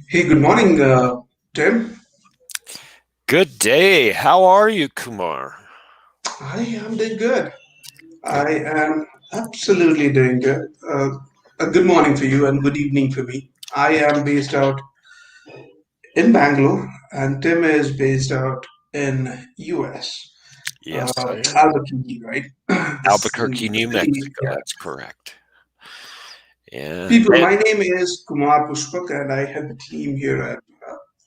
Hey, good morning, Tim. Good day. How are you, Kumar? I am doing good. Good. I am absolutely doing good. A good morning for you and good evening for me. I am based out in Bangalore, and Tim is based out in US, Yes, I am. Albuquerque, right? This Albuquerque, New city, Mexico. yeah. That's correct. Yeah. People, my name is Kumar Pushpak, and I head the team here at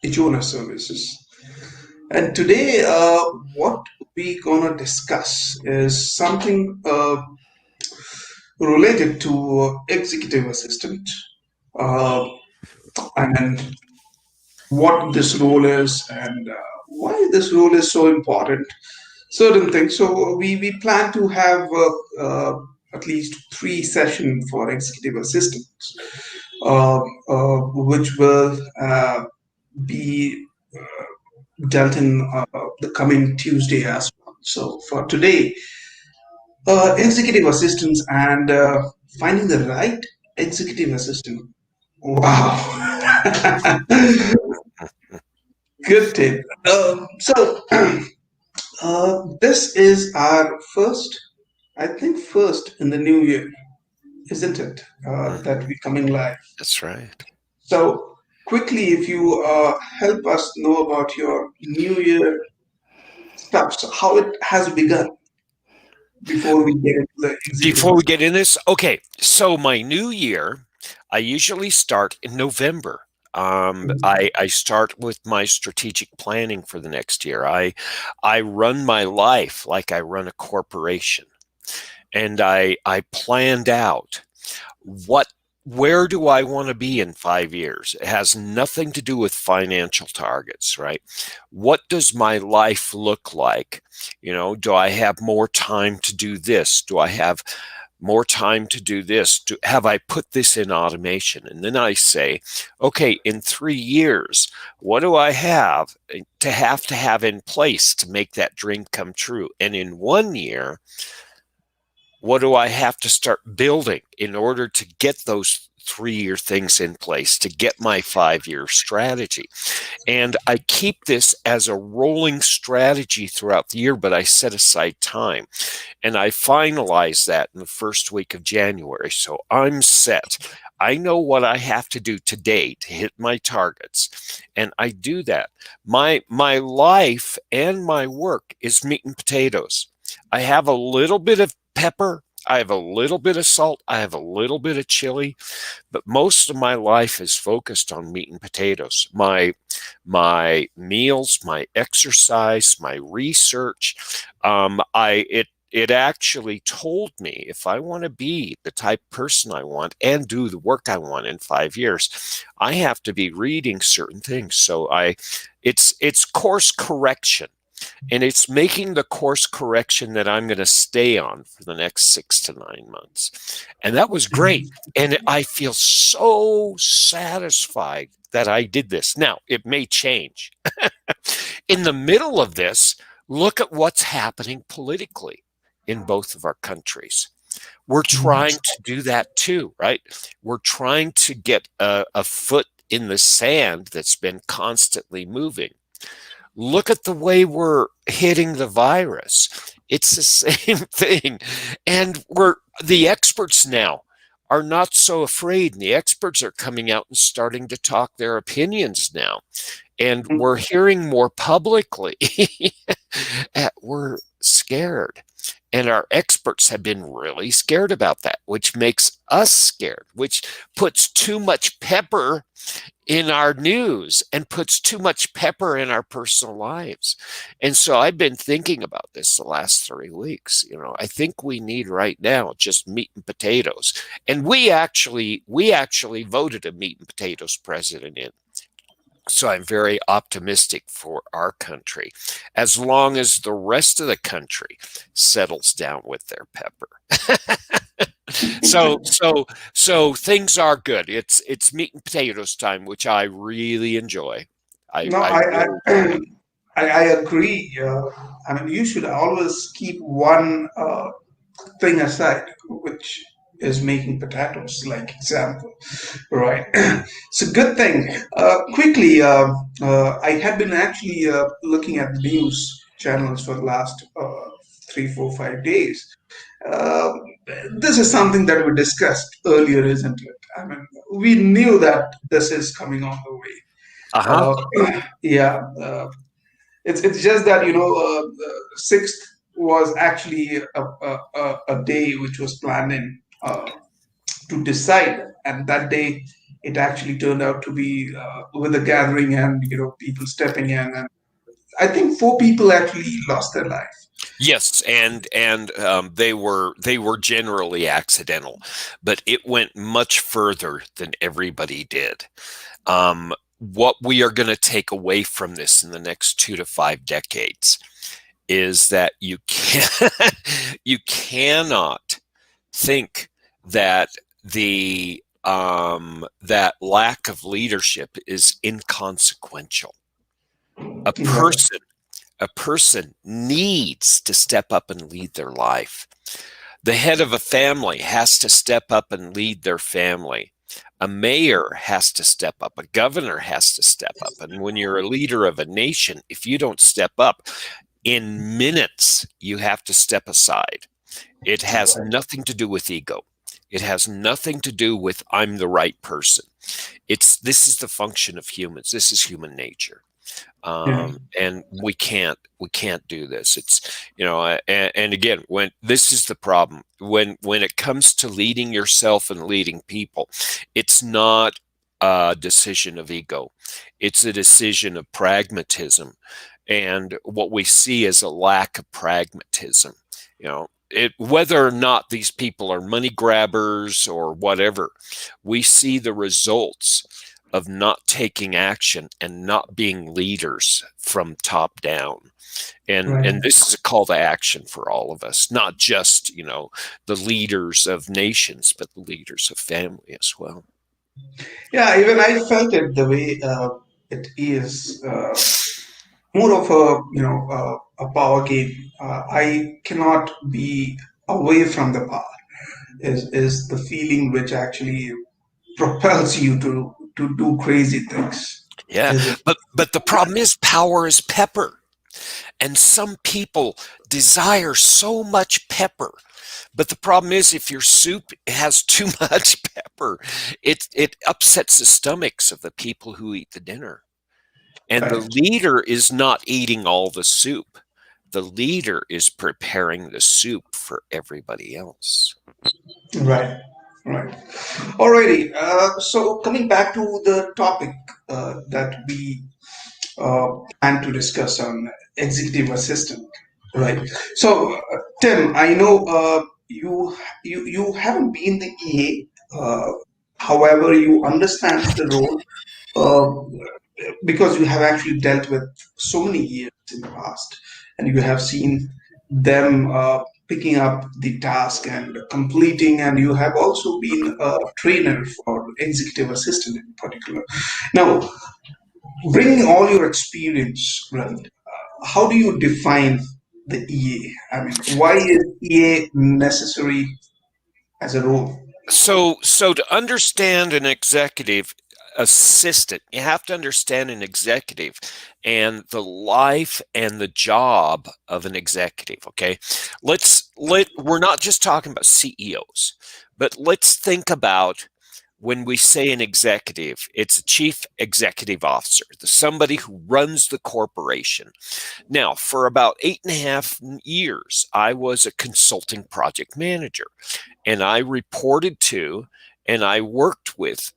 Ijona Services. And today, what we gonna discuss is something related to executive assistant uh, and what this role is and why this role is so important. Certain things. So we plan to have at least three sessions for executive assistants, which will be dealt in the coming Tuesday as well. So for today, executive assistants and finding the right executive assistant. Wow. Good tip. This is our first, I think, first in the new year, isn't it? That Hmm. we're coming live. That's right. So, quickly, if you help us know about your new year stuff, so how it has begun before we get into the executive. Before we get in this, okay. So my new year, I usually start in November. I start with my strategic planning for the next year. I run my life like I run a corporation, and I planned out what where do I want to be in 5 years? It has nothing to do with financial targets, right? What does my life look like? Do I have more time to do this? Do I have more time to do this? Have I put this in automation? And then I say, okay, in 3 years, what do I have in place to make that dream come true? And in 1 year, what do I have to start building in order to get those 3 year things in place to get my 5 year strategy? And I keep this as a rolling strategy throughout the year, but I set aside time and I finalize that in the first week of January. So I'm set. I know what I have to do today to hit my targets, and I do that. My life and my work is meat and potatoes. I have a little bit of pepper, I have a little bit of salt, I have a little bit of chili, but most of my life is focused on meat and potatoes. My meals, my exercise, my research. It actually told me if I want to be the type of person I want and do the work I want in 5 years, I have to be reading certain things. So it's course correction, and it's making the course correction that I'm going to stay on for the next 6 to 9 months. And that was great. And I feel so satisfied that I did this. Now, it may change. In the middle of this, look at what's happening politically in both of our countries. We're trying to do that too, right? We're trying to get a foot in the sand that's been constantly moving. Look at the way we're hitting the virus. It's the same thing. And the experts now are not so afraid. And the experts are coming out and starting to talk their opinions now. And we're hearing more publicly. We're scared. And our experts have been really scared about that, which makes us scared, which puts too much pepper in our news and puts too much pepper in our personal lives. And so I've been thinking about this the last 3 weeks. I think we need right now just meat and potatoes. And we actually voted a meat and potatoes president in. So I'm very optimistic for our country, as long as the rest of the country settles down with their pepper. So things are good. It's meat and potatoes time, which I really enjoy. I No, I I really I, I agree. I mean, you should always keep one thing aside, which is making potatoes, like example, right? It's a good thing. Quickly, I had been actually looking at the news channels for the last 3, 4, 5 days. Uh, this is something that we discussed earlier, isn't it? I mean, we knew that this is coming on the way. Uh-huh. Yeah, it's just that sixth was actually a day which was planned in to decide, and that day it actually turned out to be with a gathering and people stepping in, and I think 4 people actually lost their life. Yes, and they were generally accidental, but it went much further than everybody did. What we are going to take away from this in the next 2 to 5 decades is that you can you cannot think that that lack of leadership is inconsequential. A Right, person a person needs to step up and lead their life. The head of a family has to step up and lead their family. A mayor has to step up. A governor has to step up. And when you're a leader of a nation, if you don't step up, in minutes, you have to step aside. It has right. nothing to do with ego. It has nothing to do with I'm the right person. This is the function of humans. This is human nature. Yeah, And we can't do this. It's and again, when this is the problem, when it comes to leading yourself and leading people, it's not a decision of ego. It's a decision of pragmatism, and what we see is a lack of pragmatism. Whether or not these people are money grabbers or whatever, we see the results of not taking action and not being leaders from top down. And right. this is a call to action for all of us, not just the leaders of nations, but the leaders of family as well. Yeah, even I felt it the way it is. More of a a power game. I cannot be away from the power. Is the feeling which actually propels you to do crazy things. Yeah, Is it but the problem is power is pepper, and some people desire so much pepper. But the problem is, if your soup has too much pepper, it upsets the stomachs of the people who eat the dinner. And the right? leader is not eating all the soup. The leader is preparing the soup for everybody else. Right, right. Alrighty. So coming back to the topic that we plan to discuss on executive assistant, right? So, Tim, I know you haven't been the EA, however, you understand the role because you have actually dealt with so many years in the past, and you have seen them picking up the task and completing, and you have also been a trainer for executive assistant in particular. Now, bringing all your experience, right? How do you define the EA? I mean, why is EA necessary as a role? So to understand an executive assistant, you have to understand an executive and the life and the job of an executive. Okay, we're not just talking about CEOs, but let's think about when we say an executive, it's a chief executive officer, somebody who runs the corporation. Now, for about 8.5 years, I was a consulting project manager, and I reported to and I worked with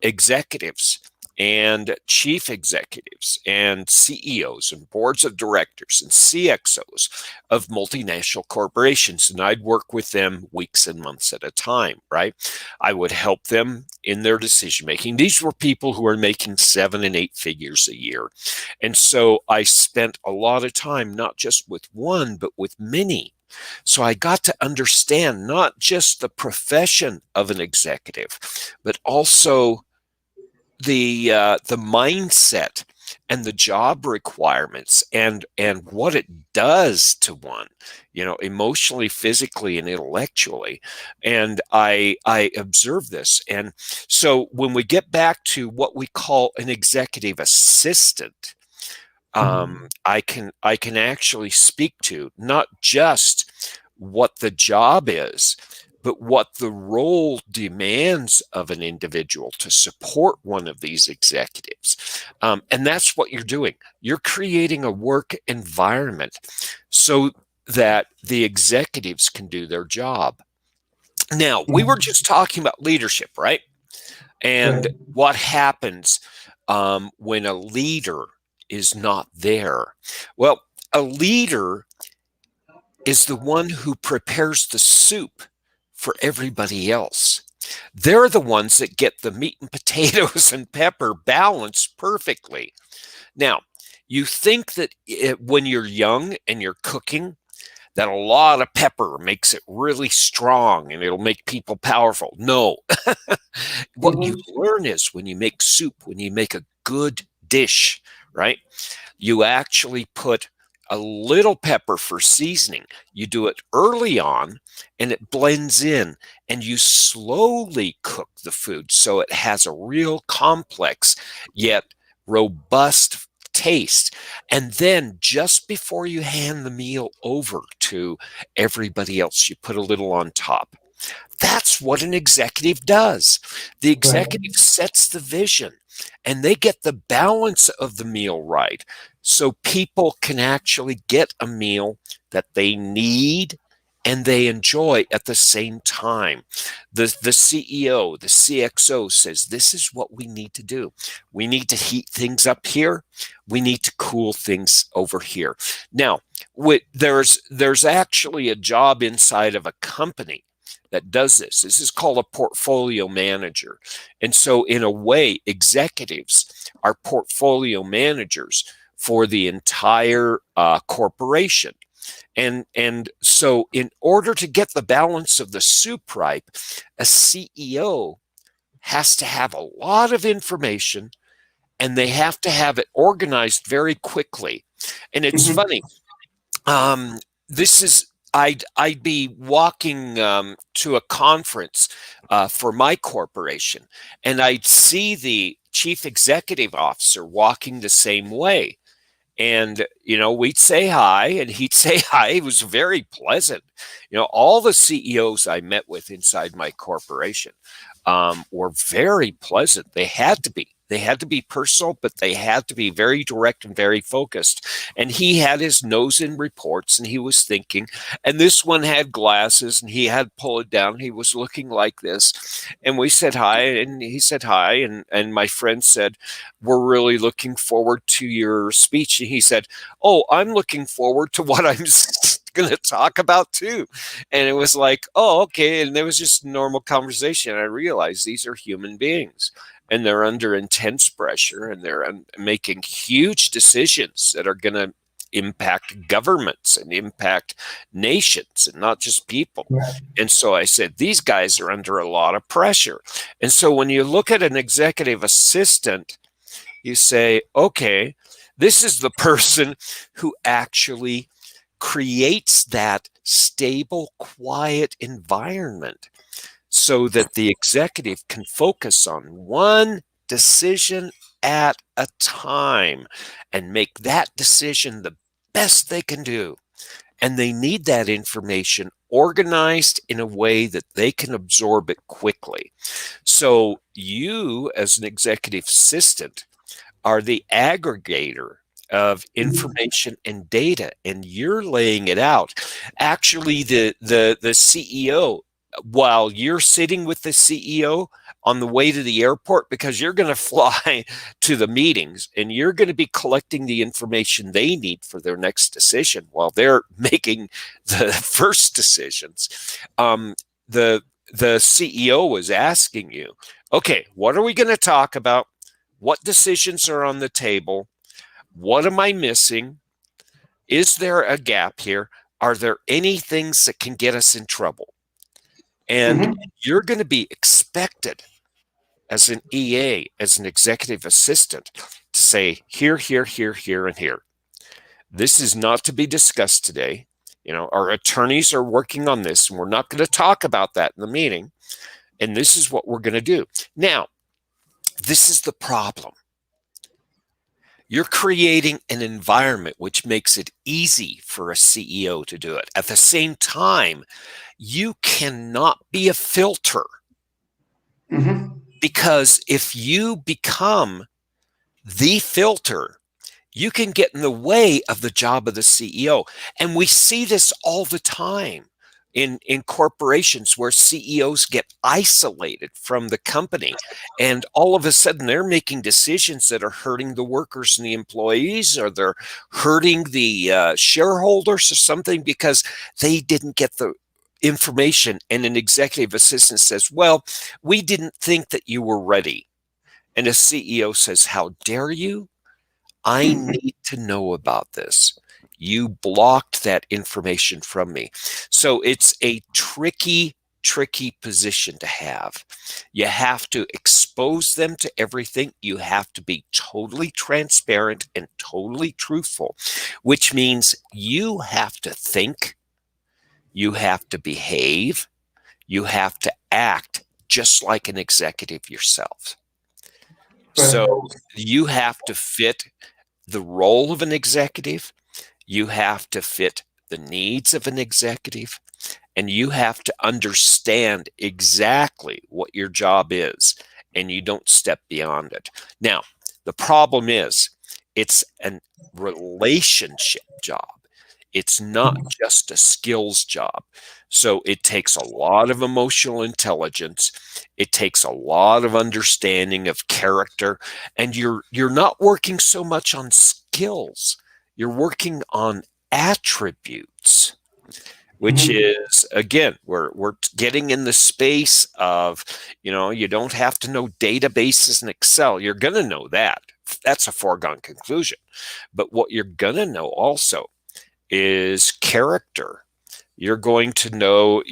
executives and chief executives and CEOs and boards of directors and CXOs of multinational corporations. And I'd work with them weeks and months at a time, right? I would help them in their decision making. These were people who were making 7 and 8 figures a year. And so I spent a lot of time, not just with one, but with many. So I got to understand not just the profession of an executive, but also the mindset and the job requirements and what it does to one, emotionally, physically, and intellectually. And I observe this. And so when we get back to what we call an executive assistant, I can actually speak to not just what the job is, but what the role demands of an individual to support one of these executives. And that's what you're doing. You're creating a work environment so that the executives can do their job. Now, we were Mhm. just talking about leadership, right? And Right. what happens when a leader is not there? Well, a leader is the one who prepares the soup for everybody else. They're the ones that get the meat and potatoes and pepper balanced perfectly. Now, you think that when you're young and you're cooking, that a lot of pepper makes it really strong and it'll make people powerful. No, what you Mhm. learn is when you make soup, when you make a good dish, right? You actually put a little pepper for seasoning. You do it early on and it blends in, and you slowly cook the food so it has a real complex yet robust taste. And then just before you hand the meal over to everybody else, you put a little on top. That's what an executive does. The Right. executive sets the vision and they get the balance of the meal right. So people can actually get a meal that they need and they enjoy at the same time. The CEO, the CXO says, this is what we need to do. We need to heat things up here. We need to cool things over here. Now, there's actually a job inside of a company that does this. This is called a portfolio manager. And so, in a way, executives are portfolio managers for the entire corporation. And so, in order to get the balance of the soup right, a CEO has to have a lot of information and they have to have it organized very quickly. And it's Mhm. funny, this is I'd be walking to a conference for my corporation, and I'd see the chief executive officer walking the same way. And we'd say hi and he'd say hi. It was very pleasant. All the CEOs I met with inside my corporation were very pleasant. They had to be personal, but they had to be very direct and very focused. And he had his nose in reports and he was thinking, and this one had glasses and he had pull it down. He was looking like this. And we said hi and he said hi. And my friend said, we're really looking forward to your speech. And he said, oh, I'm looking forward to what I'm going to talk about too. And it was like, oh, okay. And there was just normal conversation. I realized these are human beings and they're under intense pressure and they're making huge decisions that are going to impact governments and impact nations and not just people. Right. And so I said, these guys are under a lot of pressure. And so when you look at an executive assistant, you say, okay, this is the person who actually creates that stable, quiet environment so that the executive can focus on one decision at a time and make that decision the best they can do. And they need that information organized in a way that they can absorb it quickly. So, you, as an executive assistant, are the aggregator of Mhm. information and data, and you're laying it out. Actually, the CEO, while you're sitting with the CEO on the way to the airport, because you're going to fly to the meetings and you're going to be collecting the information they need for their next decision while they're making the first decisions. um, the the CEO was asking you, okay, what are we going to talk about? What decisions are on the table? What am I missing? Is there a gap here? Are there any things that can get us in trouble? And Mhm. you're going to be expected as an EA, as an executive assistant, to say here, here, here, here, and here. This is not to be discussed today. Our attorneys are working on this, and we're not going to talk about that in the meeting. And this is what we're going to do. Now, this is the problem. You're creating an environment which makes it easy for a CEO to do it. At the same time, you cannot be a filter, Mm-hmm. because if you become the filter, you can get in the way of the job of the CEO. And we see this all the time in corporations where CEOs get isolated from the company. And all of a sudden, they're making decisions that are hurting the workers and the employees, or they're hurting the shareholders or something, because they didn't get the information. And an executive assistant says, well, we didn't think that you were ready. And a CEO says, how dare you? I need to know about this. You blocked that information from me. So it's a tricky, tricky position to have. You have to expose them to everything. You have to be totally transparent and totally truthful, which means you have to think, you have to behave, you have to act just like an executive yourself. Right. So you have to fit the role of an executive, you have to fit the needs of an executive, and you have to understand exactly what your job is, and you don't step beyond it. Now, the problem is it's a relationship job. It's not just a skills job. So it takes a lot of emotional intelligence. It takes a lot of understanding of character. And you're not working so much on skills. You're working on attributes, which Mm-hmm. is, again, we're getting in the space of, you don't have to know databases and Excel. You're going to know that. That's a foregone conclusion. But what you're going to know also is character. You're going to know,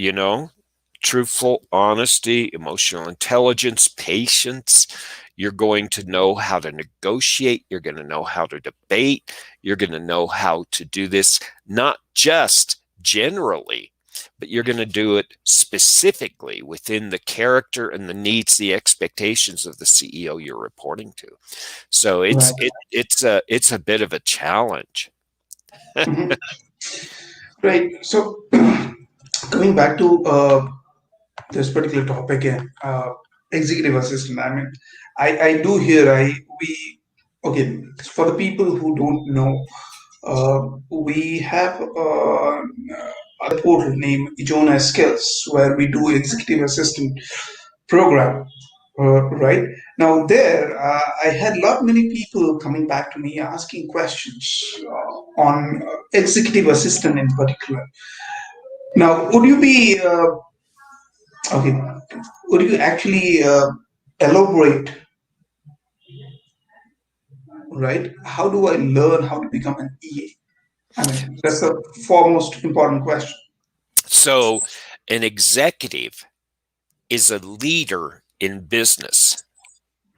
truthful honesty, emotional intelligence, patience. You're going to know how to negotiate. You're going to know how to debate. You're going to know how to do this, not just generally, but you're going to do it specifically within the character and the needs, the expectations of the CEO you're reporting to. So Right. it's a bit of a challenge. Mm-hmm. Right. So coming back to this particular topic and executive assistant, I mean, I do hear we okay, for the people who don't know, we have a portal named Ijona Skills where we do executive assistant program. Right now, there I had a lot many people coming back to me asking questions on executive assistant in particular. Now, would you be okay? Would you actually elaborate, right? How do I learn how to become an EA? I mean, that's the foremost important question. So, an executive is a leader in business.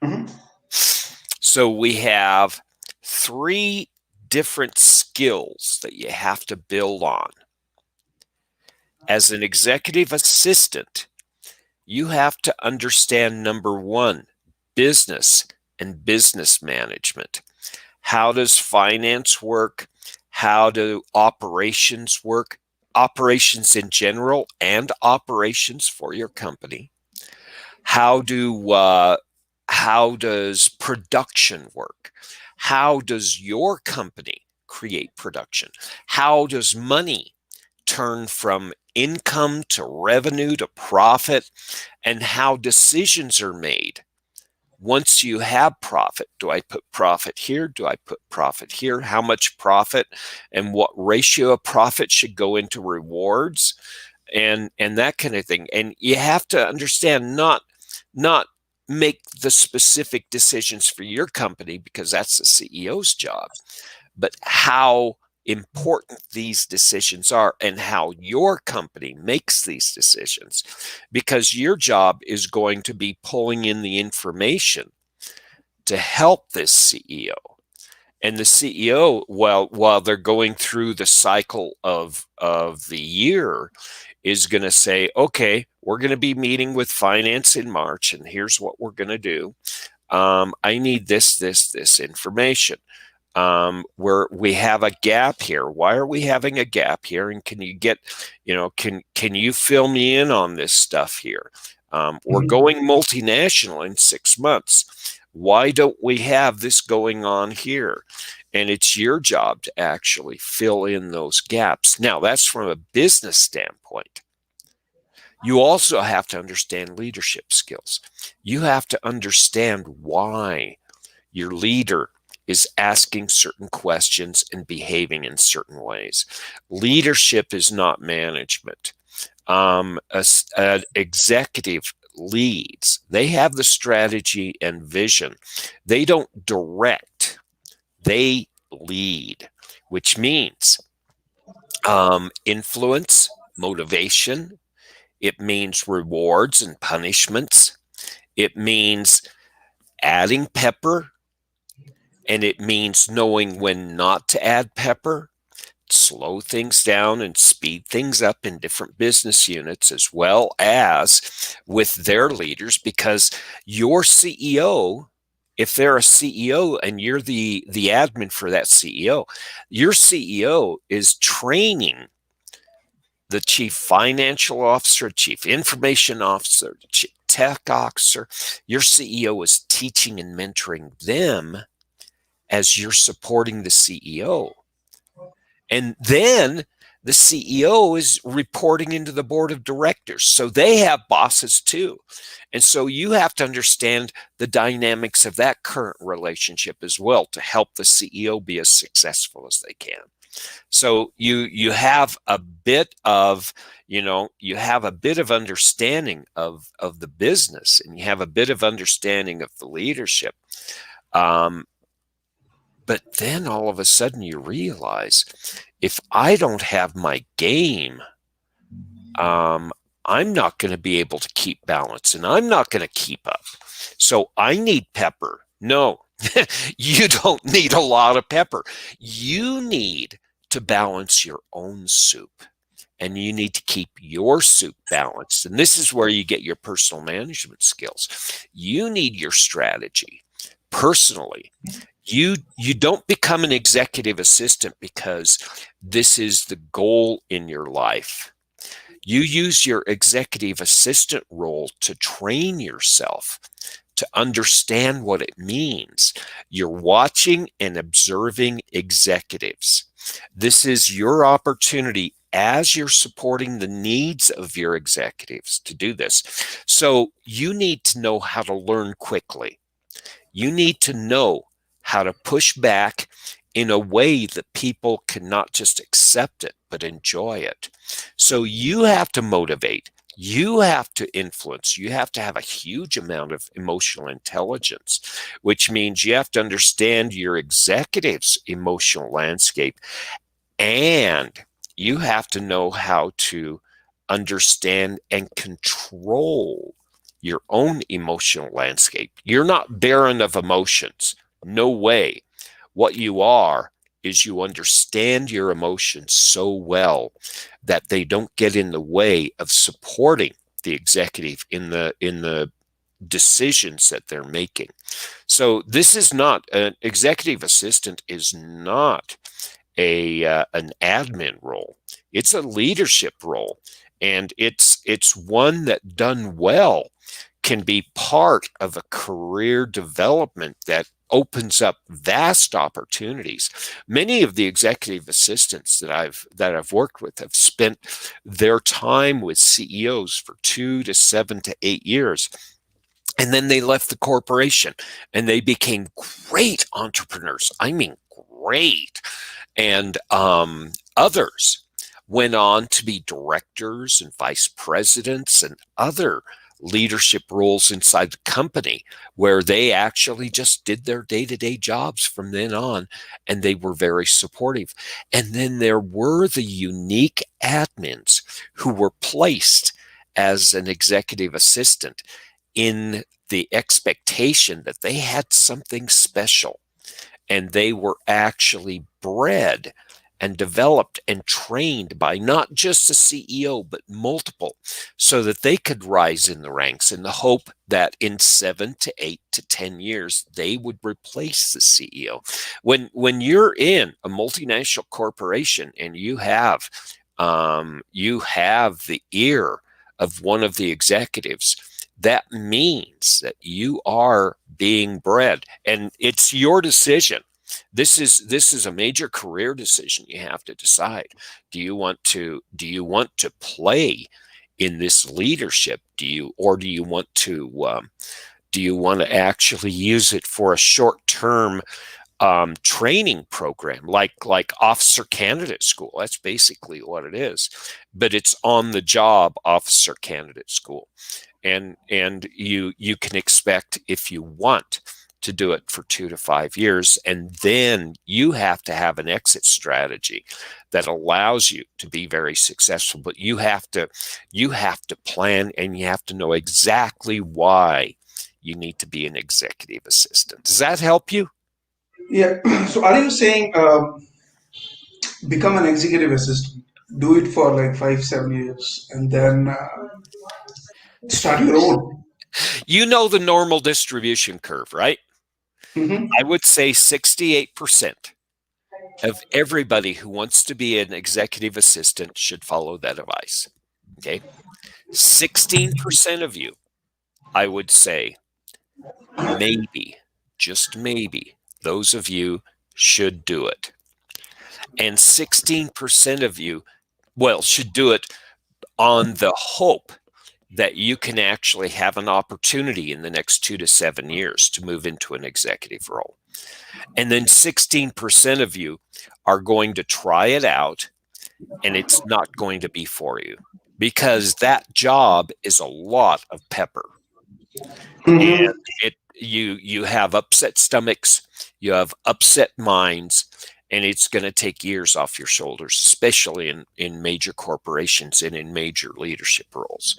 Mhm. So, we have three different skills that you have to build on. As an executive assistant, you have to understand number one, business and business management. How does finance work? How do operations work? Operations in general and operations for your company. How do how does production work? How does your company create production? How does money turn from income to revenue to profit? And how decisions are made once you have profit. Do I put profit here? Do I put profit here? How much profit and what ratio of profit should go into rewards, and that kind of thing. And you have to understand, not make the specific decisions for your company, because that's the CEO's job, but how important these decisions are and how your company makes these decisions, because your job is going to be pulling in the information to help this CEO. And the CEO, while they're going through the cycle of the year, is going to say, okay, we're going to be meeting with finance in March, and here's what we're going to do. I need this information. Where we have a gap here. Why are we having a gap here? And can you get, can you fill me in on this stuff here? We're Mhm. going multinational in 6 months. Why don't we have this going on here? And it's your job to actually fill in those gaps. Now, that's from a business standpoint. You also have to understand leadership skills. You have to understand why your leader is asking certain questions and behaving in certain ways. Leadership is not management. An executive leads, they have the strategy and vision. They don't direct, they lead, which means influence, motivation. It means rewards and punishments. It means adding pepper, and it means knowing when not to add pepper, slow things down and speed things up in different business units, as well as with their leaders, because your CEO, if they're a CEO and you're the admin for that CEO, your CEO is training the chief financial officer, chief information officer, chief tech officer. Your CEO is teaching and mentoring them as you're supporting the CEO. And then the CEO is reporting into the board of directors. So they have bosses too. And so you have to understand the dynamics of that current relationship as well to help the CEO be as successful as they can. So you have a bit of, you have a bit of understanding of the business, and you have a bit of understanding of the leadership. Um, but then all of a sudden you realize, if I don't have my game, um, I'm not going to be able to keep balance, and I'm not going to keep up. So I need pepper. No, you don't need a lot of pepper. You need to balance your own soup, and you need to keep your soup balanced. And this is where you get your personal management skills. You need your strategy personally. You don't become an executive assistant because this is the goal in your life. You use your executive assistant role to train yourself to understand what it means. You're watching and observing executives. This is your opportunity as you're supporting the needs of your executives to do this. So you need to know how to learn quickly. You need to know how to push back in a way that people can not just accept it, but enjoy it. So you have to motivate. You have to influence. You have to have a huge amount of emotional intelligence, which means you have to understand your executive's emotional landscape, and you have to know how to understand and control your own emotional landscape. You're not barren of emotions. No way. What you are is you understand your emotions so well that they don't get in the way of supporting the executive in the decisions that they're making. So this is not an executive assistant is not an admin role. It's a leadership role, and it's one that done well can be part of a career development that opens up vast opportunities. Many of the executive assistants that I've worked with have spent their time with CEOs for 2 to 7 to 8 years, and then they left the corporation and they became great entrepreneurs. I mean, great. And others went on to be directors and vice presidents and other leadership roles inside the company, where they actually just did their day-to-day jobs from then on, and they were very supportive. And then there were the unique admins who were placed as an executive assistant in the expectation that they had something special, and they were actually bred and developed and trained by not just a CEO, but multiple, so that they could rise in the ranks in the hope that in 7 to 8 to 10 years, they would replace the CEO. When you're in a multinational corporation and you have the ear of one of the executives, that means that you are being bred, and it's your decision. This is a major career decision. You have to decide: do you want to play in this leadership? Do you want to actually use it for a short term training program, like officer candidate school? That's basically what it is, but it's on the job officer candidate school. And you can expect, if you want to do it for 2 to 5 years, and then you have to have an exit strategy that allows you to be very successful. But you have to plan, and you have to know exactly why you need to be an executive assistant. Does that help you? Yeah. So are you saying become an executive assistant, do it for like 5, 7 years, and then start your own? You know the normal distribution curve, right? Hmm. I would say 68% of everybody who wants to be an executive assistant should follow that advice. Okay. 16% of you, I would say, maybe, just maybe, those of you should do it. And 16% of you, well, should do it on the hope that you can actually have an opportunity in the next 2 to 7 years to move into an executive role. And then 16% of you are going to try it out, and it's not going to be for you, because that job is a lot of pepper. And Hmm. you have upset stomachs, you have upset minds, and it's going to take years off your shoulders, especially in major corporations and in major leadership roles.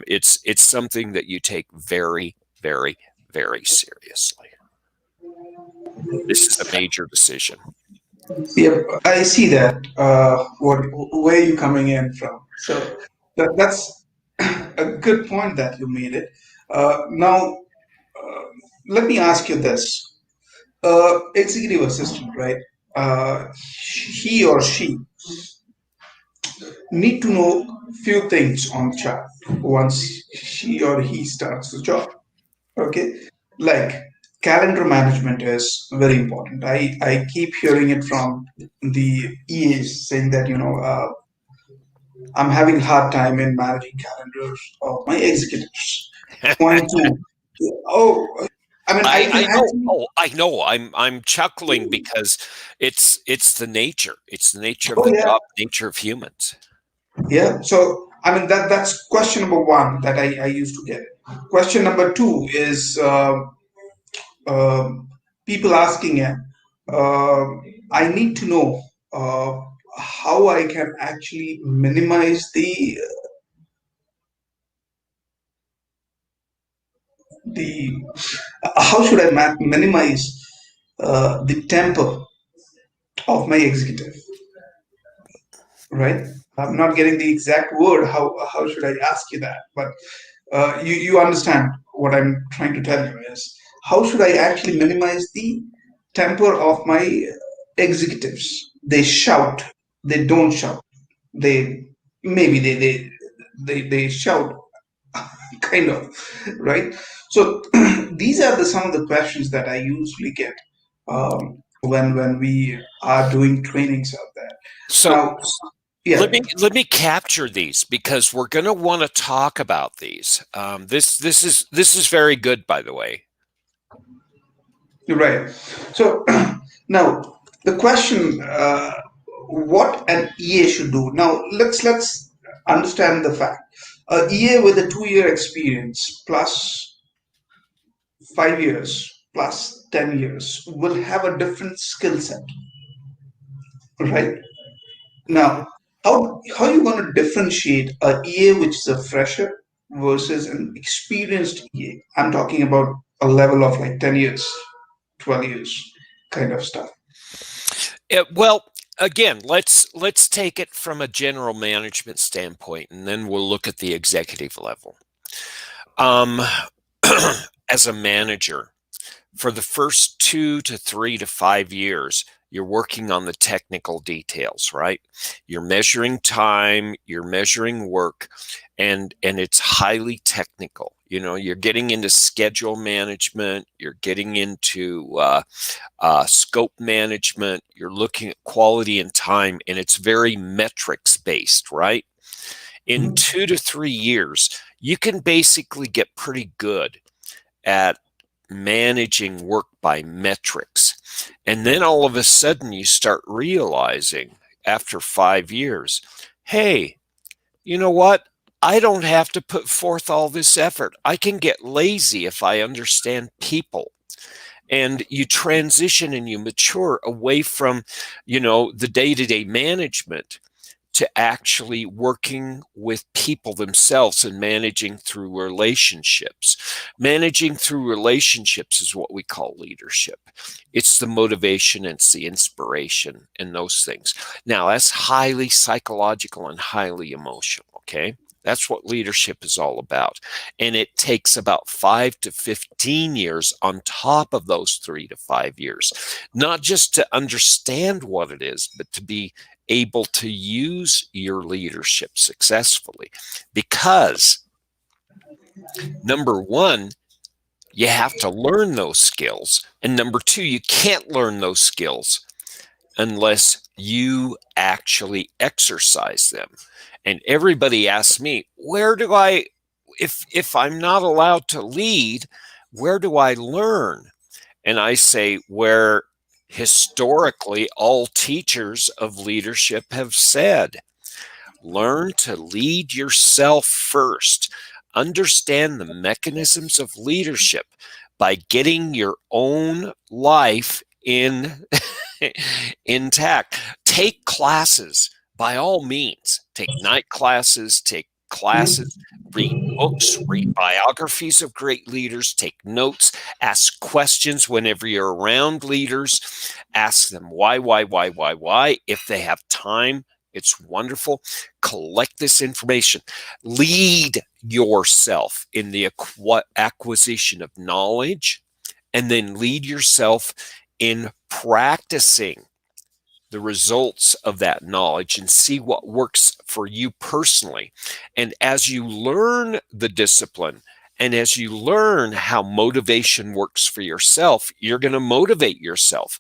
It's something that you take very, very, very seriously. This is a major decision. Yep, I see that. What where you coming in from? So that's a good point that you made it. Now, let me ask you this: executive assistant, right? He or she need to know few things on the job once she or he starts the job. Okay, like calendar management is very important. I keep hearing it from the EAs saying that I'm having a hard time in managing calendars of my executives. Point two, oh, I mean, I can I know. actually, Oh, I know. I'm chuckling because it's the nature. It's the nature of oh the yeah, job, nature of humans. yeah. So I mean that's question number one that I used to get. Question number two is um people asking, uh, I need to know uh, how I can actually minimize the how should I minimize the temper of my executive, right? I'm not getting the exact word. How should I ask you that? But you understand what I'm trying to tell you is how should I actually minimize the temper of my executives? They shout, they don't shout. They maybe they shout kind of, right? So these are some of the questions that I usually get when we are doing trainings out there. So Now, let yeah, me capture these, because we're going to want to talk about these. This is very good, by the way. you're right. So now the question, what an EA should do. Now let's understand the fact. A EA with a 2 year experience plus 5 years plus 10 years will have a different skill set, right? Mhm. Now, how are you going to differentiate a EA which is a fresher? versus an experienced EA? I'm talking about a level of like 10 years, 12 years kind of stuff. Well, again, let's take it from a general management standpoint, and then we'll look at the executive level. Um, as a manager, for the first 2 to 3 to 5 years, you're working on the technical details, right? You're measuring time, you're measuring work, and it's highly technical. You know, you're getting into schedule management, you're getting into scope management, you're looking at quality and time, and it's very metrics based, right? In Mhm. 2 to 3 years, you can basically get pretty good at managing work by metrics. And then all of a sudden, you start realizing after 5 years, hey, you know what? I don't have to put forth all this effort. I can get lazy if I understand people. And you transition and you mature away from, the day-to-day management to actually working with people themselves and managing through relationships. Managing through relationships is what we call leadership. It's the motivation, it's the inspiration, and those things. Now, that's highly psychological and highly emotional, okay? That's what leadership is all about. And it takes about 5 to 15 years on top of those 3 to 5 years, not just to understand what it is, but to be able to use your leadership successfully. Because number one, you have to learn those skills. And number two, you can't learn those skills unless you actually exercise them. And everybody asks me, where do I, if I'm not allowed to lead, where do I learn? And I say, where historically all teachers of leadership have said, learn to lead yourself first. Understand the mechanisms of leadership by getting your own life in intact. Take classes by all means. Take night classes, take classes, read books, read biographies of great leaders, take notes, ask questions whenever you're around leaders. Ask them why. If they have time, it's wonderful. Collect this information. Lead yourself in the acquisition of knowledge, and then lead yourself in practicing the results of that knowledge and see what works for you personally. And as you learn the discipline and as you learn how motivation works for yourself, you're going to motivate yourself.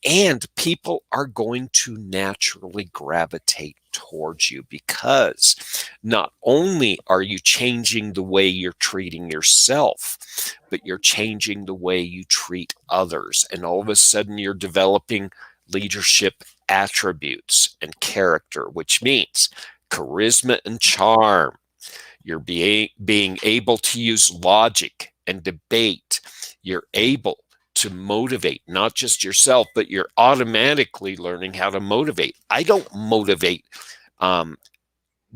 And people are going to naturally gravitate towards you because not only are you changing the way you're treating yourself, but you're changing the way you treat others. And all of a sudden, you're developing leadership attributes and character, which means charisma and charm. You're being able to use logic and debate. You're able to motivate not just yourself, but you're automatically learning how to motivate. I don't motivate um,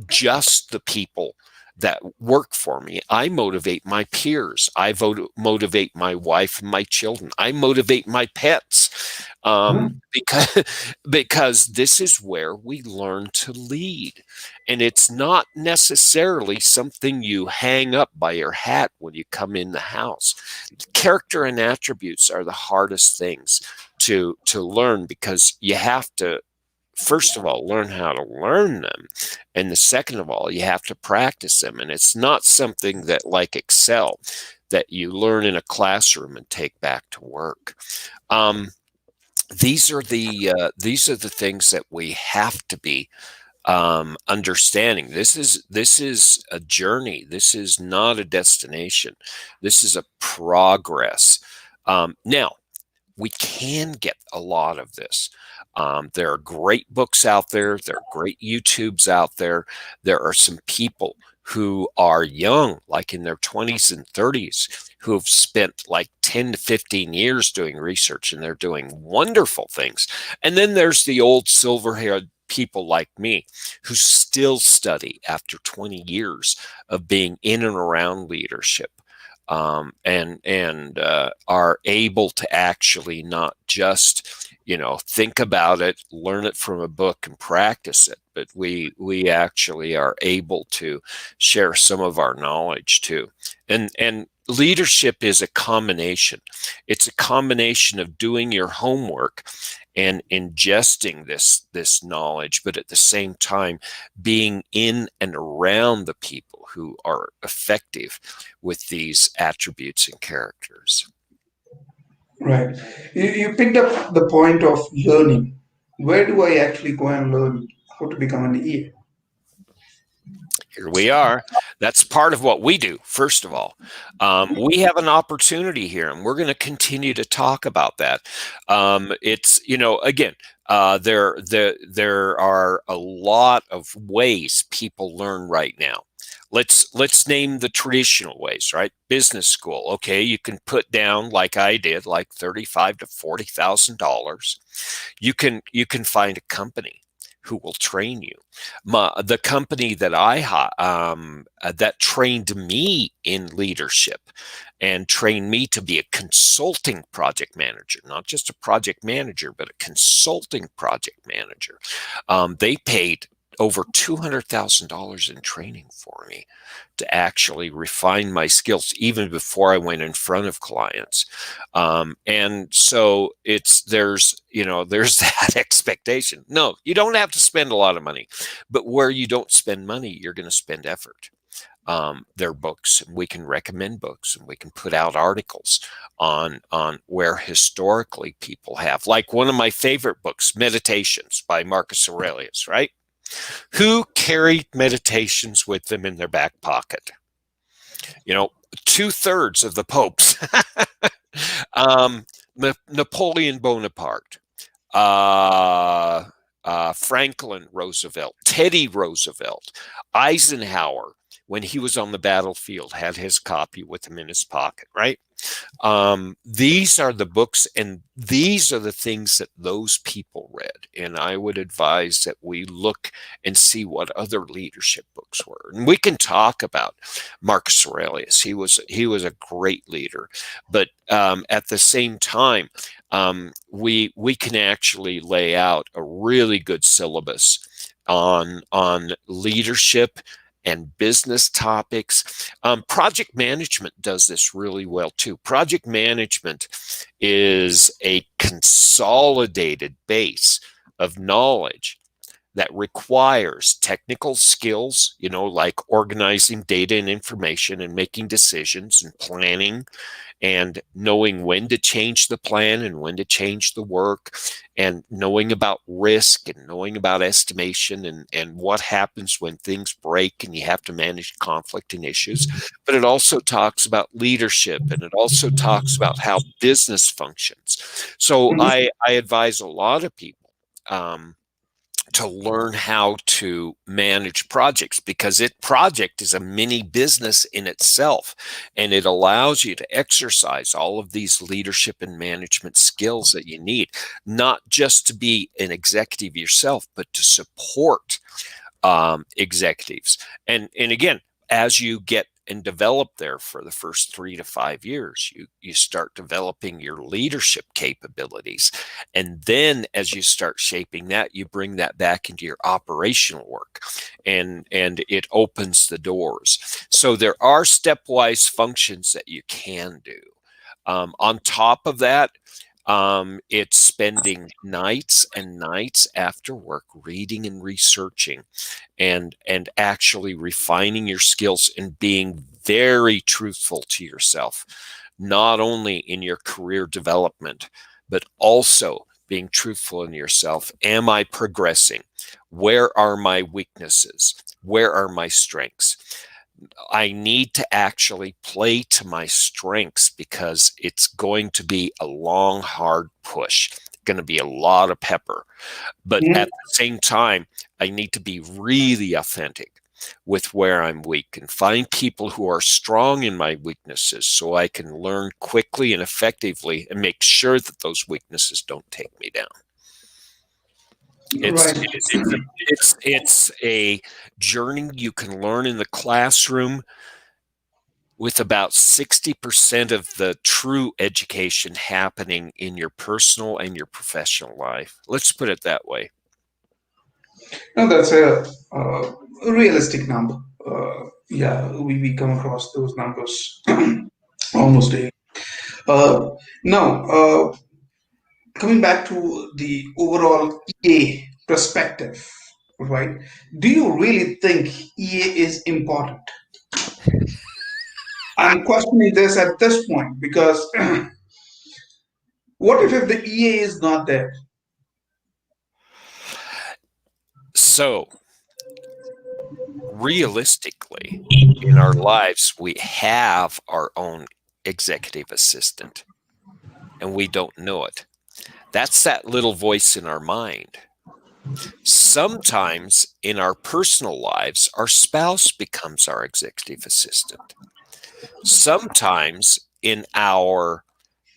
just the people that work for me. I motivate my peers. I motivate my wife and my children. I motivate my pets because because this is where we learn to lead, and it's not necessarily something you hang up by your hat when you come in the house. Character and attributes are the hardest things to learn because you have to first of all, learn how to learn them. And the second of all, you have to practice them. And it's not something that, like Excel, that you learn in a classroom and take back to work. Um, these are the things that we have to be understanding. This is a journey. This is not a destination. This is a progress. Now, we can get a lot of this. There are great books out there. There are great YouTubes out there. There are some people who are young, like in their 20s and 30s, who have spent like 10 to 15 years doing research, and they're doing wonderful things. And then there's the old silver haired people like me who still study after 20 years of being in and around leadership, and are able to actually not just think about it, learn it from a book, and practice it, but we actually are able to share some of our knowledge too. And leadership is a combination. It's a combination of doing your homework and ingesting this knowledge, but at the same time being in and around the people who are effective with these attributes and characters. Right. You picked up the point of learning. Where do I actually go and learn how to become an EA? Here we are. That's part of what we do, first of all. We have an opportunity here, and we're going to continue to talk about that. It's, again, there are a lot of ways people learn right now. Let's name the traditional ways, right? Business school. Okay, you can put down, like I did, like $35,000 to $40,000. You can find a company who will train you. The company that that trained me in leadership and trained me to be a consulting project manager, not just a project manager, but a consulting project manager. They paid over $200,000 in training for me to actually refine my skills even before I went in front of clients. And so there's that expectation. No, you don't have to spend a lot of money, but where you don't spend money, you're going to spend effort. There are books, and we can recommend books, and we can put out articles on where historically people have, like one of my favorite books, Meditations by Marcus Aurelius, right? Who carried meditations with them in their back pocket? 2/3 of the popes. um, Napoleon Bonaparte, uh, Franklin Roosevelt, Teddy Roosevelt, Eisenhower, when he was on the battlefield, had his copy with him in his pocket, right? These are the books, and these are the things that those people read. And I would advise that we look and see what other leadership books were. And we can talk about Marcus Aurelius. He was a great leader, but at the same time, we can actually lay out a really good syllabus on leadership and business topics. Project management does this really well too. Project management is a consolidated base of knowledge that requires technical skills, like organizing data and information and making decisions and planning and knowing when to change the plan and when to change the work, and knowing about risk and knowing about estimation and what happens when things break and you have to manage conflict and issues. But it also talks about leadership, and it also talks about how business functions. So I advise a lot of people to learn how to manage projects, because project is a mini business in itself, and it allows you to exercise all of these leadership and management skills that you need, not just to be an executive yourself, but to support executives. And again, as you get and develop there for the first 3 to 5 years, you start developing your leadership capabilities. And then as you start shaping that, you bring that back into your operational work, and it opens the doors. So there are stepwise functions that you can do. On top of that, it's spending nights and nights after work reading and researching and actually refining your skills and being very truthful to yourself, not only in your career development, but also being truthful in yourself. Am I progressing? Where are my weaknesses? Where are my strengths? I need to actually play to my strengths, because it's going to be a long, hard push. Going to be a lot of pepper. But at the same time, I need to be really authentic with where I'm weak and find people who are strong in my weaknesses so I can learn quickly and effectively and make sure that those weaknesses don't take me down. It's Right. it's a journey you can learn in the classroom with about 60% of the true education happening in your personal and your professional life. Let's put it that way. No, that's a realistic number. Yeah, we come across those numbers almost daily. Uh, Now, coming back to the overall EA perspective, right? Do you really think EA is important? I'm questioning this at this point because what if the EA is not there? So, realistically, in our lives, we have our own executive assistant and we don't know it. That's that little voice in our mind. Sometimes in our personal lives, our spouse becomes our executive assistant. Sometimes in our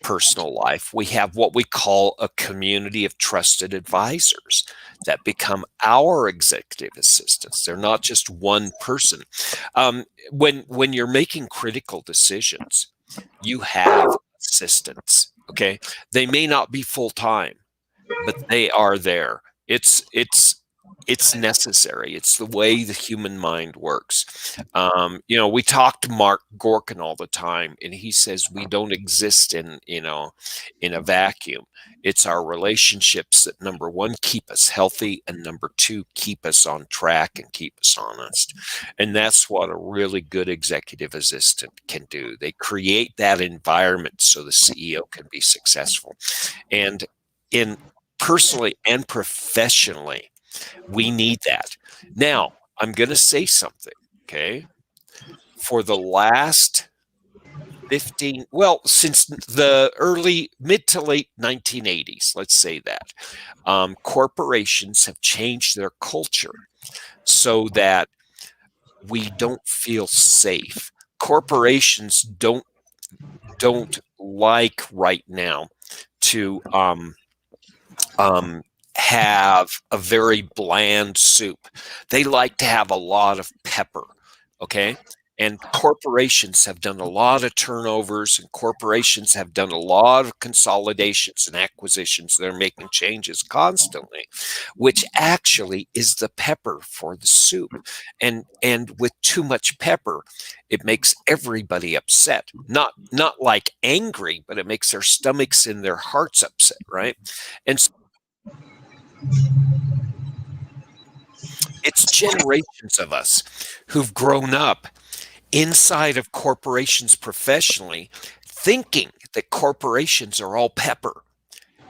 personal life, we have what we call a community of trusted advisors that become our executive assistants. They're not just one person. When you're making critical decisions, you have assistants. Okay, they may not be full time, but they are there. It's necessary. It's the way the human mind works. We talk to Mark Gorkin all the time, and he says we don't exist in a vacuum. It's our relationships that number one keep us healthy, and number two keep us on track and keep us honest. And that's what a really good executive assistant can do. They create that environment so the CEO can be successful. And in personally and professionally, we need that. Now, I'm going to say something, okay? For the last 15, well, since the early, mid to late 1980s, let's say that, corporations have changed their culture so that we don't feel safe. Corporations don't like right now to um, have a very bland soup. They like to have a lot of pepper. Okay. And corporations have done a lot of turnovers, and corporations have done a lot of consolidations and acquisitions. They're making changes constantly, which actually is the pepper for the soup. And with too much pepper, it makes everybody upset. Not like angry, but it makes their stomachs and their hearts upset, right? And it's generations of us who've grown up inside of corporations professionally, thinking that corporations are all pepper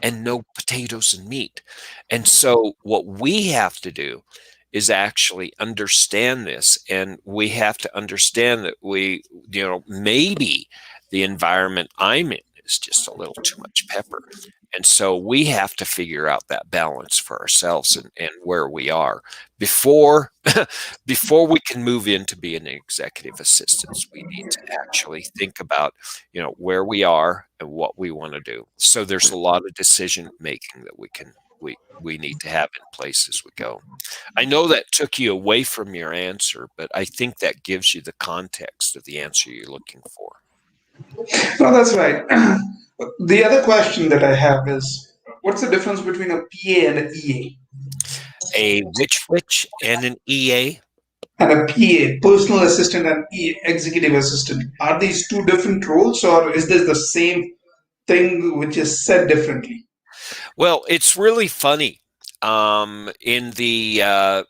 and no potatoes and meat. And so, what we have to do is actually understand this. And we have to understand that maybe the environment I'm in is just a little too much pepper. And so we have to figure out that balance for ourselves and where we are before before we can move into being an executive assistants. We need to actually think about where we are and what we want to do. So there's a lot of decision making that we need to have in place as we go. I know that took you away from your answer, but I think that gives you the context of the answer you're looking for. No, that's right. The other question that I have is what's the difference between a PA and an EA? A which and an EA. And a PA, personal assistant, and executive assistant. Are these two different roles, or is this the same thing which is said differently? Well, it's really funny. In the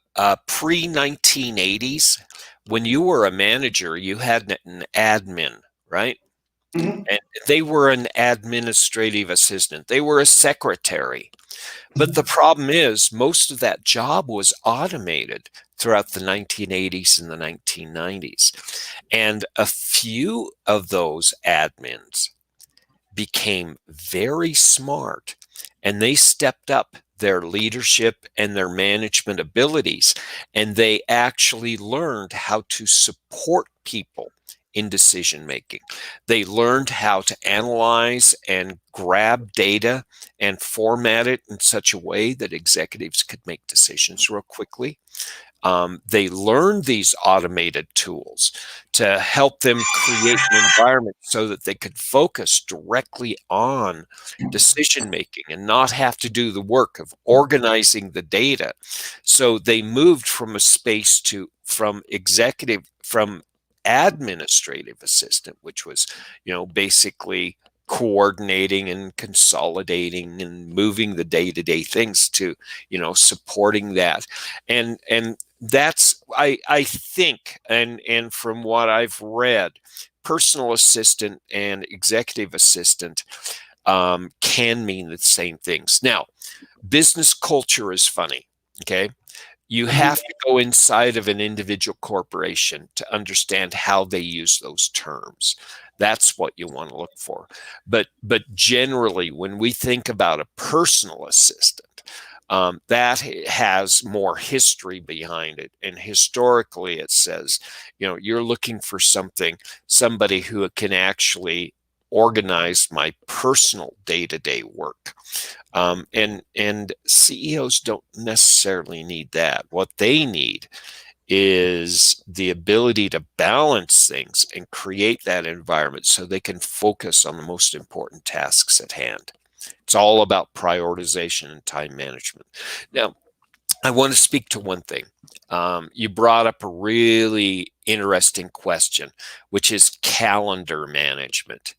pre 1980s, when you were a manager, you had an admin, right? Mhm. And they were an administrative assistant. They were a secretary. But the problem is, most of that job was automated throughout the 1980s and the 1990s. And a few of those admins became very smart and they stepped up their leadership and their management abilities. And they actually learned how to support people in decision making. They learned how to analyze and grab data and format it in such a way that executives could make decisions real quickly. They learned these automated tools to help them create an environment so that they could focus directly on decision making and not have to do the work of organizing the data. So they moved from a space to from administrative assistant, which was, basically coordinating and consolidating and moving the day-to-day things to, supporting that. And that's, I think, and from what I've read, personal assistant and executive assistant can mean the same things. Now, business culture is funny. Okay. You Mhm. have to go inside of an individual corporation to understand how they use those terms. That's what you want to look for. But generally, when we think about a personal assistant, that has more history behind it. And historically, it says, you're looking for somebody who can actually organize my personal day-to-day work. And CEOs don't necessarily need that. What they need is the ability to balance things and create that environment so they can focus on the most important tasks at hand. It's all about prioritization and time management. Now, I want to speak to one thing. You brought up a really interesting question, which is calendar management.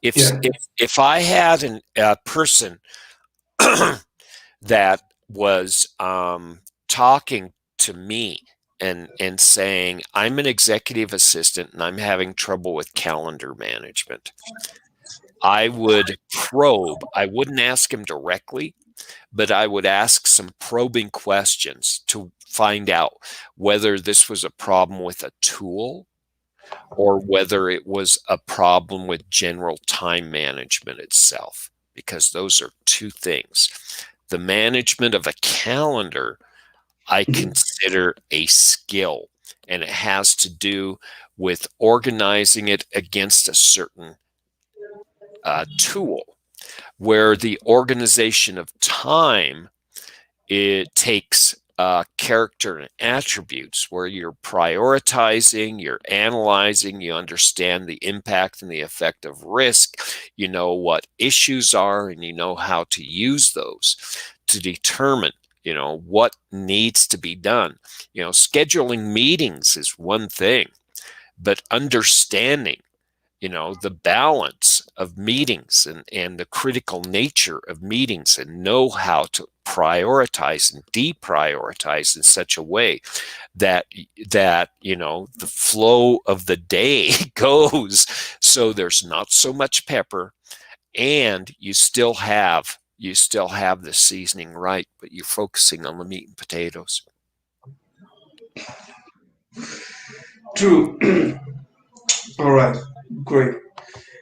If Yeah. if if I had a person that was talking to me and saying, I'm an executive assistant and I'm having trouble with calendar management, I would probe. I wouldn't ask him directly, but I would ask some probing questions to find out whether this was a problem with a tool or whether it was a problem with general time management itself, because those are two things. The management of a calendar, I Mhm. consider a skill, and it has to do with organizing it against a certain tool, where the organization of time, it takes character and attributes where you're prioritizing, you're analyzing, you understand the impact and the effect of risk, you know what issues are, and you know how to use those to determine, what needs to be done. Scheduling meetings is one thing, but understanding, the balance of meetings and the critical nature of meetings, and know how to prioritize and deprioritize in such a way that the flow of the day goes so there's not so much pepper, and you still have the seasoning right, but you're focusing on the meat and potatoes. True. All right. Great.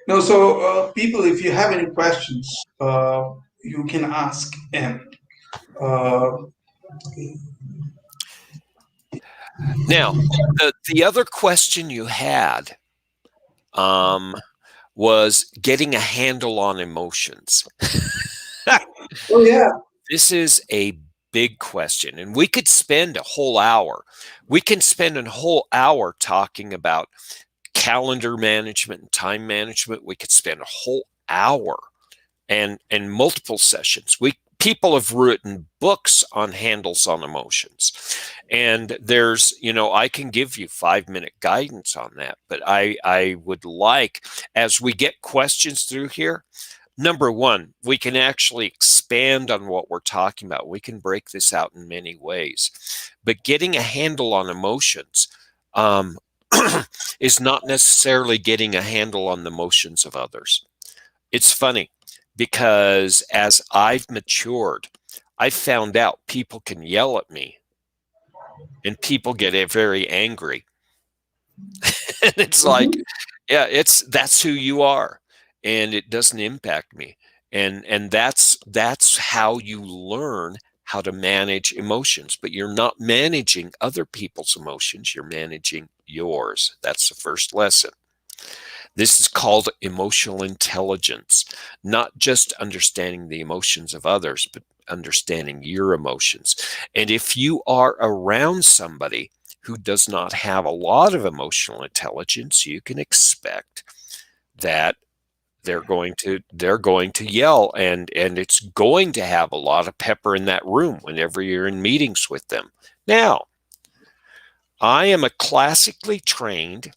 No, so people, if you have any questions, you can ask him. Uh, Now, the other question you had um, was getting a handle on emotions. oh yeah. This is a big question, and we could spend a whole hour. We can spend a whole hour talking about calendar management and time management. We could spend a whole hour and multiple sessions. We People have written books on handles on emotions, and there's, I can give you 5-minute guidance on that, but I would like, as we get questions through here, number one, we can actually expand on what we're talking about. We can break this out in many ways, but getting a handle on emotions um, is not necessarily getting a handle on the emotions of others. It's funny because as I've matured, I found out people can yell at me and people get very angry. And it's like, Mhm. yeah, that's who you are, and it doesn't impact me. And that's how you learn how to manage emotions, but you're not managing other people's emotions. You're managing yours. That's the first lesson. This is called emotional intelligence, not just understanding the emotions of others, but understanding your emotions. And if you are around somebody who does not have a lot of emotional intelligence, you can expect that they're going to yell, and it's going to have a lot of pepper in that room whenever you're in meetings with them. Now, I am a classically trained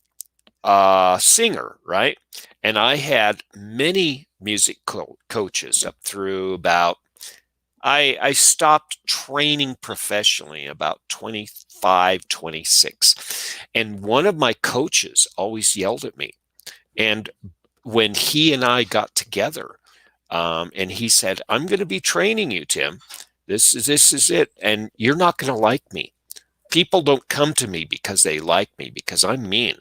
singer, right? And I had many music coaches up through about, I stopped training professionally about 25, 26. And one of my coaches always yelled at me. And when he and I got together, and he said, "I'm going to be training you, Tim. This is it. And you're not going to like me. People don't come to me because they like me, because I'm mean.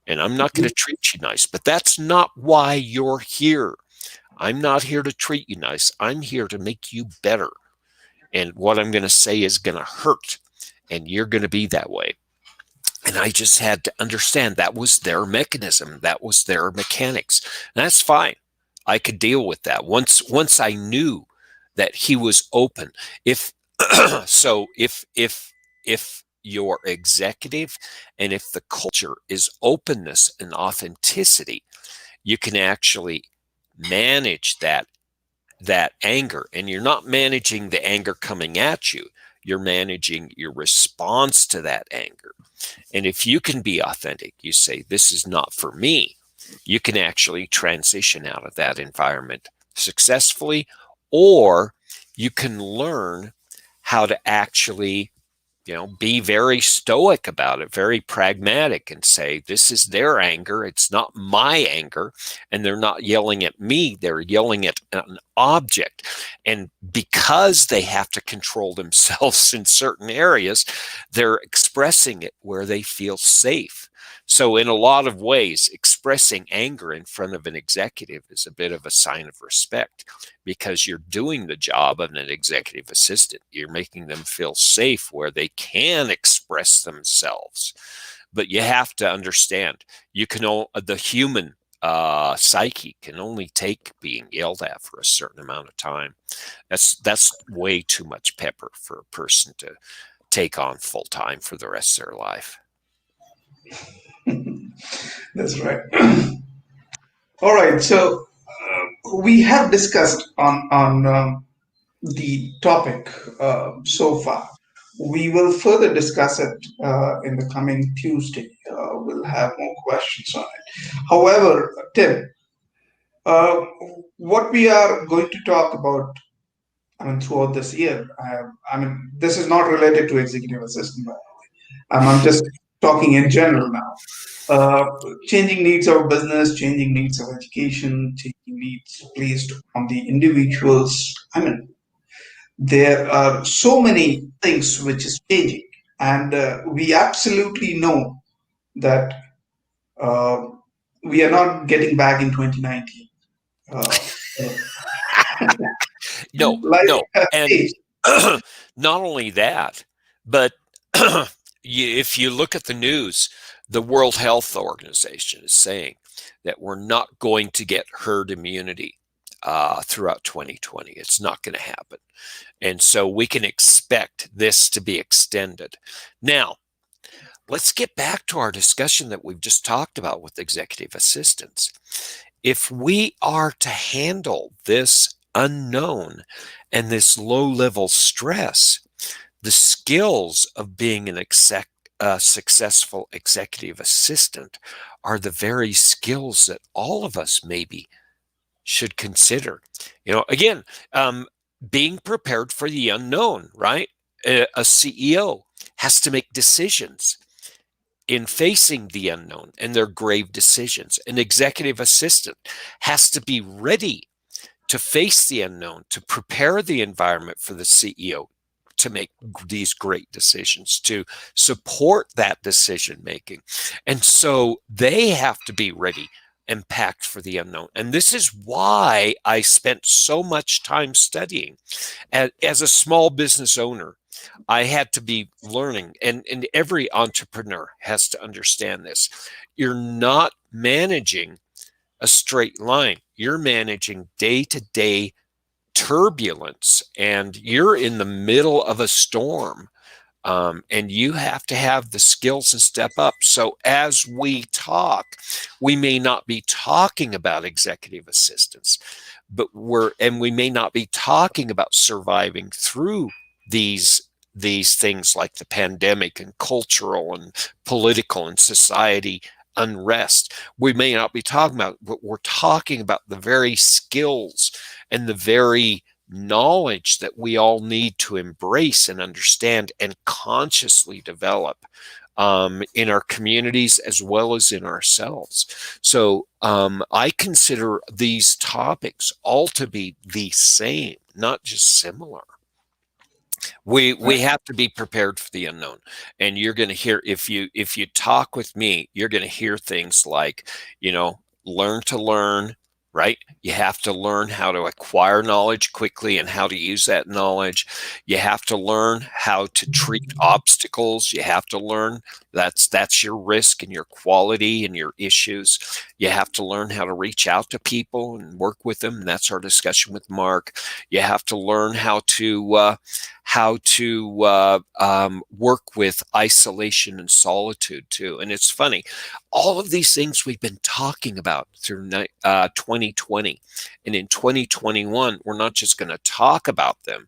And I'm not going to treat you nice. But that's not why you're here. I'm not here to treat you nice. I'm here to make you better. And what I'm going to say is going to hurt. And you're going to be that way." And I just had to understand that was their mechanism. That was their mechanics. And that's fine. I could deal with that once I knew that he was open. If so, if your executive and if the culture is openness and authenticity, you can actually manage that anger. And you're not managing the anger coming at you. You're managing your response to that anger. And if you can be authentic, you say, "This is not for me," you can actually transition out of that environment successfully, or you can learn how to actually, be very stoic about it, very pragmatic, and say, "This is their anger. It's not my anger. And they're not yelling at me. They're yelling at an object." And because they have to control themselves in certain areas, they're expressing it where they feel safe. So, in a lot of ways, expressing anger in front of an executive is a bit of a sign of respect, because you're doing the job of an executive assistant. You're making them feel safe where they can express themselves. But you have to understand, the human psyche can only take being yelled at for a certain amount of time. That's way too much pepper for a person to take on full time for the rest of their life. That's right. All right. So we have discussed on the topic so far. We will further discuss it in the coming Tuesday. We'll have more questions on it. However, Tim, uh, what we are going to talk about, I mean, throughout this year, I mean, this is not related to executive assistant, but I'm just talking in general now. Uh, Changing needs of business, changing needs of education, changing needs placed on the individuals. I mean, there are so many things which is changing, and we absolutely know that uh, we are not getting back in 2019. Uh, No, Life no. has And changed. not only that, but if you look at the news, the World Health Organization is saying that we're not going to get herd immunity throughout 2020. It's not going to happen. And so we can expect this to be extended. Now, let's get back to our discussion that we've just talked about with executive assistants. If we are to handle this unknown and this low level stress, the skills of being a successful executive assistant are the very skills that all of us maybe should consider. Again, being prepared for the unknown, right? A CEO has to make decisions in facing the unknown, and their grave decisions. An executive assistant has to be ready to face the unknown, to prepare the environment for the CEO to make these great decisions, to support that decision making. And so they have to be ready and packed for the unknown. And this is why I spent so much time studying. As a small business owner, I had to be learning, and every entrepreneur has to understand this. You're not managing a straight line, you're managing day to day turbulence, and you're in the middle of a storm. And you have to have the skills and step up. So as we talk, we may not be talking about executive assistants, and we may not be talking about surviving through these things like the pandemic and cultural and political and society unrest. We may not be talking about, but we're talking about the very skills and the very knowledge that we all need to embrace and understand and consciously develop in our communities as well as in ourselves. So I consider these topics all to be the same, not just similar. We have to be prepared for the unknown, and you're going to hear, if you talk with me, you're going to hear things like, learn to learn, right? You have to learn how to acquire knowledge quickly and how to use that knowledge. You have to learn how to treat obstacles. You have to learn that's your risk and your quality and your issues. You have to learn how to reach out to people and work with them. And that's our discussion with Mark. You have to learn how to work with isolation and solitude too. And it's funny, all of these things we've been talking about through 2020, and in 2021, we're not just going to talk about them,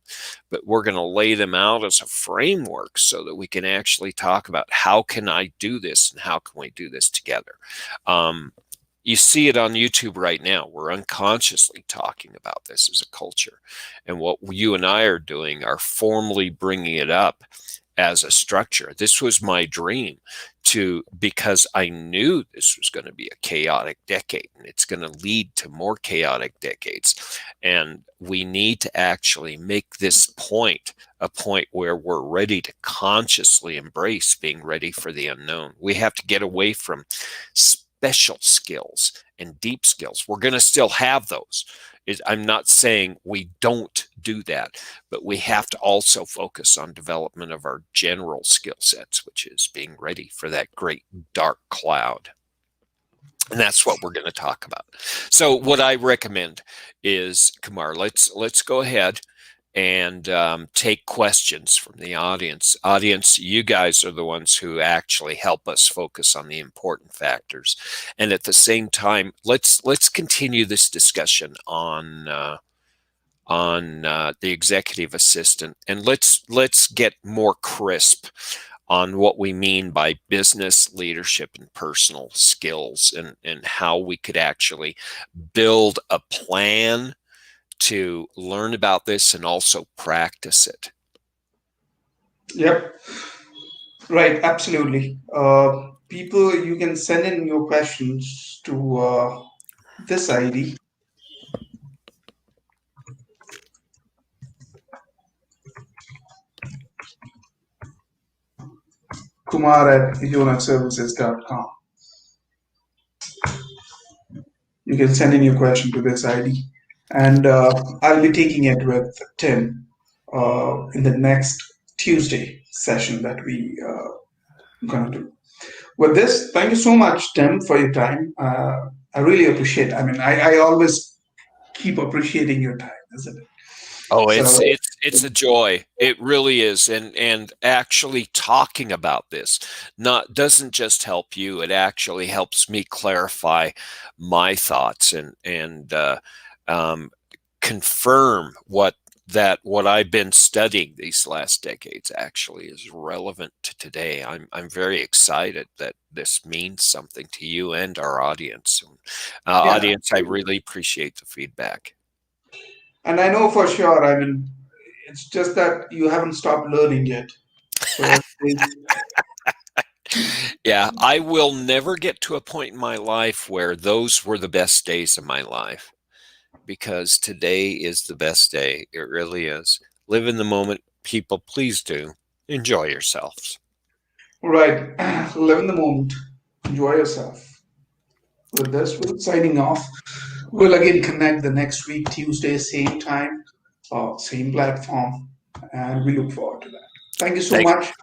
but we're going to lay them out as a framework so that we can actually talk about how can I do this and how can we do this together. You see it on YouTube right now. We're unconsciously talking about this as a culture. And what you and I are doing are formally bringing it up as a structure. This was my dream because I knew this was going to be a chaotic decade, and it's going to lead to more chaotic decades. And we need to actually make this point a point where we're ready to consciously embrace being ready for the unknown. We have to get away from special skills and deep skills. We're going to still have those. I'm not saying we don't do that, but we have to also focus on development of our general skill sets, which is being ready for that great dark cloud. And that's what we're going to talk about. So what I recommend is, Kumar, let's go ahead and take questions from the audience. Audience, you guys are the ones who actually help us focus on the important factors. And at the same time, let's continue this discussion on the executive assistant, and let's get more crisp on what we mean by business leadership and personal skills, and how we could actually build a plan to learn about this and also practice it. Yep. Right, absolutely. People, you can send in your questions to this ID, kumar@unitservices.com. You can send in your question to this ID, and I'll be taking it with Tim in the next Tuesday session that we going to do. With this, thank you so much, Tim, for your time. I really appreciate it. I mean, I always keep appreciating your time, isn't it? Oh, So, it's a joy. It really is. And actually talking about this not doesn't just help you, it actually helps me clarify my thoughts and um, confirm what I've been studying these last decades actually is relevant to today. I'm very excited that this means something to you and our audience. yeah. Audience, I really appreciate the feedback. And I know for sure, I mean, it's just that you haven't stopped learning yet. So, Yeah, I will never get to a point in my life where those were the best days of my life, because today is the best day. It really is. Live in the moment, people. Please do. Enjoy yourselves. right, live in the moment, enjoy yourself. With this, we're signing off. We'll again connect the next week, Tuesday, same time, same platform, and we look forward to that. Thank you so Thank much.